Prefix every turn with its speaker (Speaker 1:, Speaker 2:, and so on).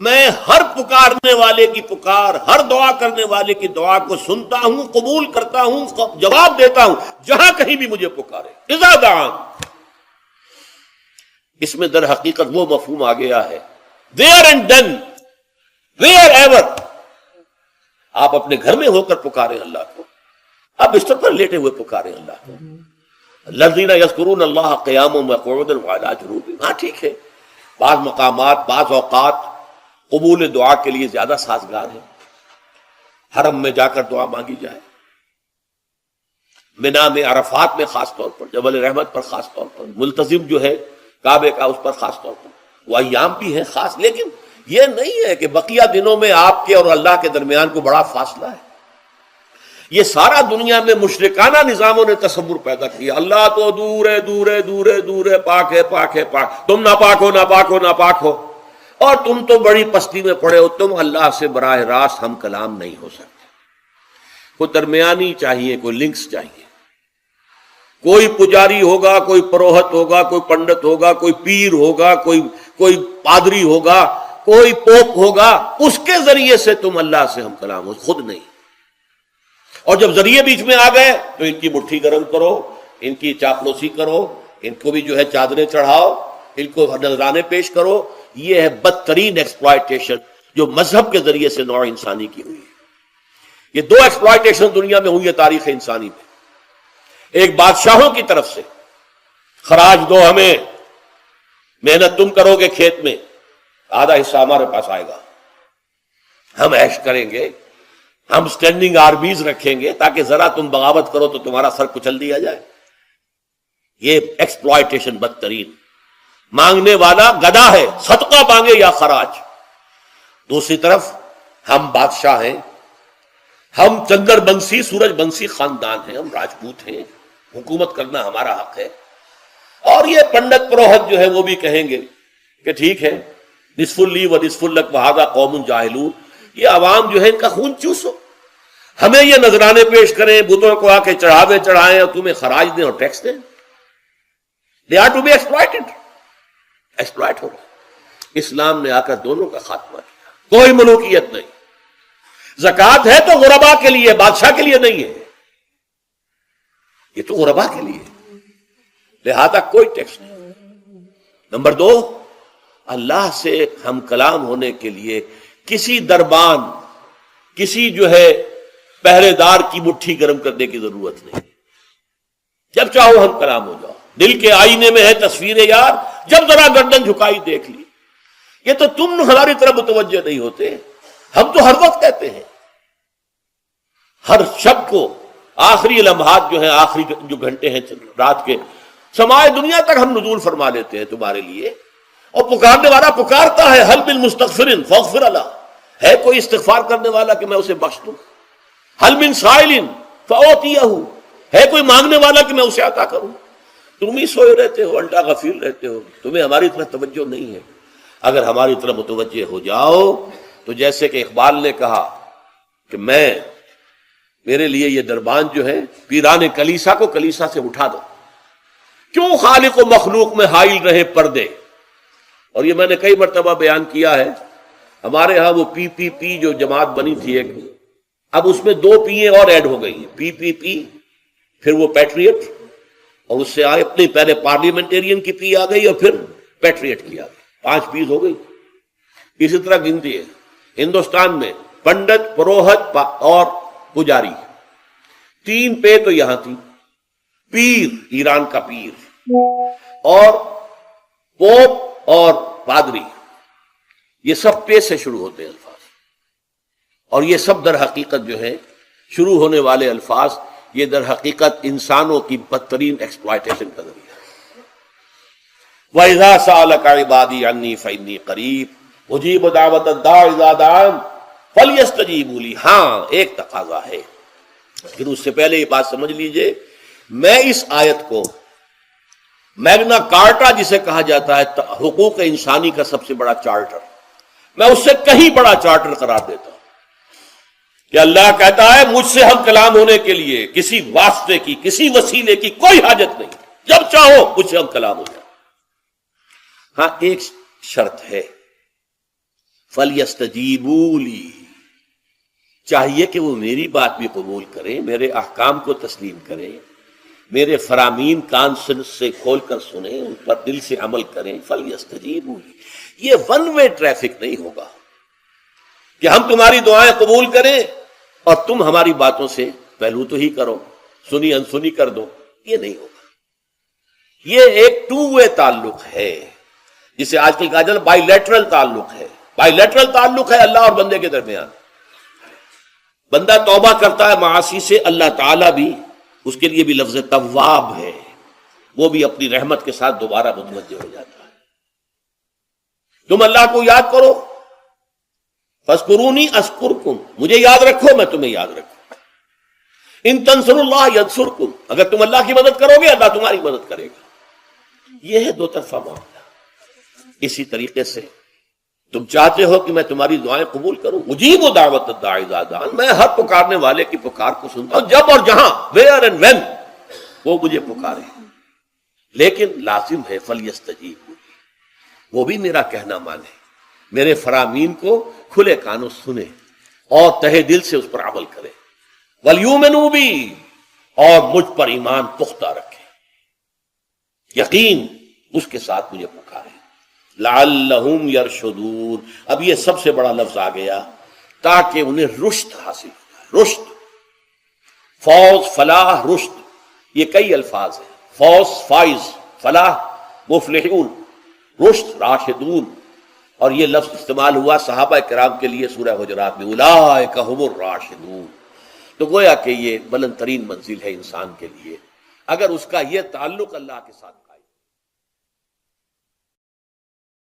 Speaker 1: میں ہر پکارنے والے کی پکار، ہر دعا کرنے والے کی دعا کو سنتا ہوں، قبول کرتا ہوں، جواب دیتا ہوں جہاں کہیں بھی مجھے پکارے۔ اذا دعان، اس میں در حقیقت وہ مفہوم آ گیا ہے where and then, wherever آپ اپنے گھر میں ہو کر پکاریں اللہ کو، آپ بستر پر لیٹے ہوئے پکاریں اللہ کو۔ الذین یذکرون اللہ قیاما وقعودا وعلی جنوبہم، ہاں ٹھیک ہے، بعض مقامات بعض اوقات قبول دعا کے لیے زیادہ سازگار ہے، حرم میں جا کر دعا مانگی جائے، منا میں، عرفات میں خاص طور پر، جبل رحمت پر خاص طور پر، ملتزم جو ہے کعبے کا اس پر خاص طور پر، وہ ایام بھی ہیں خاص، لیکن یہ نہیں ہے کہ بقیہ دنوں میں آپ کے اور اللہ کے درمیان کو بڑا فاصلہ ہے۔ یہ سارا دنیا میں مشرکانہ نظاموں نے تصور پیدا کیا، اللہ تو دور ہے، دور ہے، دور ہے، دور ہے، پاک ہے، پاک ہے، پاک، تم ناپاک ہو، ناپاک ہو، ناپاک ہو، اور تم تو بڑی پستی میں پڑے ہو، تم اللہ سے براہ راست ہم کلام نہیں ہو سکتے۔ کوئی درمیانی چاہیے، کوئی لنکس چاہیے، کوئی پجاری ہوگا، کوئی پروہت ہوگا، کوئی پنڈت ہوگا، کوئی پیر ہوگا، کوئی پادری ہوگا، کوئی پوپ ہوگا، اس کے ذریعے سے تم اللہ سے ہم کلام ہو، خود نہیں۔ اور جب ذریعے بیچ میں آ گئے تو ان کی مٹھی گرم کرو، ان کی چاپلوسی کرو، ان کو بھی جو ہے چادریں چڑھاؤ، ان کو نذرانے پیش کرو۔ یہ ہے بدترین ایکسپلائٹیشن جو مذہب کے ذریعے سے نوع انسانی کی ہوئی ہے۔ یہ دو ایکسپلائٹیشن دنیا میں ہوئی ہے تاریخ انسانی میں، ایک بادشاہوں کی طرف سے، خراج دو ہمیں، محنت تم کرو گے کھیت میں، آدھا حصہ ہمارے پاس آئے گا، ہم عیش کریں گے، ہم سٹینڈنگ آرمیز رکھیں گے تاکہ ذرا تم بغاوت کرو تو تمہارا سر کچل دیا جائے۔ یہ ایکسپلائٹیشن بدترین۔ مانگنے والا گدھا ہے، صدقہ مانگے یا خراج۔ دوسری طرف ہم بادشاہ ہیں، ہم چندر بنسی سورج بنسی خاندان ہیں، ہم راجپوت ہیں، حکومت کرنا ہمارا حق ہے۔ اور یہ پنڈت پروہت جو ہے وہ بھی کہیں گے کہ ٹھیک ہے، نصف لی و نصف لک وہذا قوم جاہلون، یہ عوام جو ہے ان کا خون چوسو، ہمیں یہ نذرانے پیش کریں، بتوں کو آ کے چڑھاوے چڑھائیں اور تمہیں خراج دیں اور ٹیکس دیں۔ They are to be exploited، exploit ہو رہا۔ اسلام نے آ کر دونوں کا خاتمہ کیا، کوئی ملوکیت نہیں۔ زکوٰۃ ہے تو غربا کے لیے، بادشاہ کے لیے نہیں ہے، یہ تو غربا کے لیے، لہذا کوئی ٹیکس نہیں۔ نمبر دو، اللہ سے ہم کلام ہونے کے لیے کسی دربان، کسی جو ہے پہرے دار کی مٹھی گرم کرنے کی ضرورت نہیں۔ جب چاہو ہم کلام ہو جاؤ، دل کے آئینے میں ہے تصویر یار، جب ذرا گردن جھکائی دیکھ لی۔ یہ تو تم ہماری طرف متوجہ نہیں ہوتے، ہم تو ہر وقت کہتے ہیں، ہر شب کو، آخری لمحات جو ہیں، آخری جو گھنٹے ہیں رات کے، سمائے دنیا تک ہم نزول فرما لیتے ہیں تمہارے لیے۔ اور پکارنے والا پکارتا ہے، حل من مستغفر فاغفر له، ہے کوئی استغفار کرنے والا کہ میں اسے بخش دوں؟ حل من سائل فاعطیہ، ہے کوئی مانگنے والا کہ میں اسے عطا کروں؟ تم ہی سوئے رہتے ہو، الٹا غفیر رہتے ہو، تمہیں ہماری طرف توجہ نہیں ہے۔ اگر ہماری طرف متوجہ ہو جاؤ تو جیسے کہ اقبال نے کہا کہ میرے لیے یہ دربان جو ہے، پیران کلیسا کو کلیسا سے اٹھا دو، کیوں خالق و مخلوق میں حائل رہے پردے۔ اور یہ میں نے کئی مرتبہ بیان کیا ہے، ہمارے ہاں وہ پی پی پی جو جماعت بنی تھی ایک، اب اس میں 2 پییں اور ایڈ ہو گئی، پی پی پی، پھر وہ پیٹریٹ، اور اس سے آئے اپنی پہلے پارلیمنٹیرین کی پی آ گئی اور پھر پیٹریٹ کی آ گئی، 5 پیز ہو گئی۔ اسی طرح گنتی ہے ہندوستان میں، پنڈت، پروہت اور پجاری، 3 پے تو یہاں تھی، پیر، ایران کا پیر، اور پوپ اور پادری، یہ سب پے سے شروع ہوتے ہیں الفاظ، اور یہ سب در حقیقت جو ہے شروع ہونے والے الفاظ، یہ در حقیقت انسانوں کی بدترین ایکسپلائٹیشن کا ذریعہ ہے۔ وَإِذَا سَأَلَكَ عِبَادِي عَنِّي فَإِنِّي قَرِيبٌ أُجِيبُ دَعْوَةَ الدَّاعِ إِذَا دَعَانِ فَلْيَسْتَجِيبُوا لِي۔ ہاں ایک تقاضا ہے، پھر اس سے پہلے یہ بات سمجھ لیجئے، میں اس آیت کو میگنا کارٹا جسے کہا جاتا ہے حقوق انسانی کا سب سے بڑا چارٹر، میں اس سے کہیں بڑا چارٹر قرار دیتا ہوں کہ اللہ کہتا ہے مجھ سے ہم کلام ہونے کے لیے کسی واسطے کی، کسی وسیلے کی کوئی حاجت نہیں، جب چاہو مجھ سے ہم کلام ہو جائے۔ ہاں ایک شرط ہے، فَلْيَسْتَجِيبُوا لِي، چاہیے کہ وہ میری بات بھی قبول کریں، میرے احکام کو تسلیم کریں، میرے فرامین کان سے کھول کر سنیں، ان پر دل سے عمل کریں. فَلْيَسْتَجِيبُوا لِي، یہ ون وے ٹریفک نہیں ہوگا کہ ہم تمہاری دعائیں قبول کریں اور تم ہماری باتوں سے پہلو تو ہی کرو، سنی انسنی کر دو. یہ نہیں ہوگا. یہ ایک ٹو وے تعلق ہے جسے آج کل کہا جاتا ہے بائی لیٹرل تعلق ہے. بائی لیٹرل تعلق ہے اللہ اور بندے کے درمیان. بندہ توبہ کرتا ہے معاصی سے، اللہ تعالیٰ بھی اس کے لیے بھی لفظ تواب ہے، وہ بھی اپنی رحمت کے ساتھ دوبارہ متوجہ ہو جاتا ہے. تم اللہ کو یاد کرو، فاذکرونی اذکرکم، مجھے یاد رکھو میں تمہیں یاد رکھوں. ان تنصروا اللہ ینصرکم، اگر تم اللہ کی مدد کرو گے اللہ تمہاری مدد کرے گا. یہ ہے دو طرفہ معاملہ. اسی طریقے سے تم چاہتے ہو کہ میں تمہاری دعائیں قبول کروں، اجیب دعوت الداعی اذا دعان، میں ہر پکارنے والے کی پکار کو سنتا ہوں جب اور جہاں، ویئر اینڈ وین وہ مجھے پکارے. لیکن لازم ہے فلیستجیبوا، وہ بھی میرا کہنا مانے، میرے فرامین کو کھلے کانوں سنے اور تہہ دل سے اس پر عمل کرے. ولیؤمنوا بی، اور مجھ پر ایمان پختہ رکھے، یقین اس کے ساتھ مجھے پکارے. لعلہم یرشدون، اب یہ سب سے بڑا لفظ آ گیا، تاکہ انہیں رشد حاصل ہو. رشد، فوز، فلاح، رشد، یہ کئی الفاظ ہیں. فوز فائز، فلاح مفلحون، رشد راشدون. اور یہ لفظ استعمال ہوا صحابہ کرام کے لیے سورہ حجرات میں، اولئک ھم الراشدون. تو گویا کہ یہ بلند ترین منزل ہے انسان کے لیے اگر اس کا یہ تعلق اللہ کے ساتھ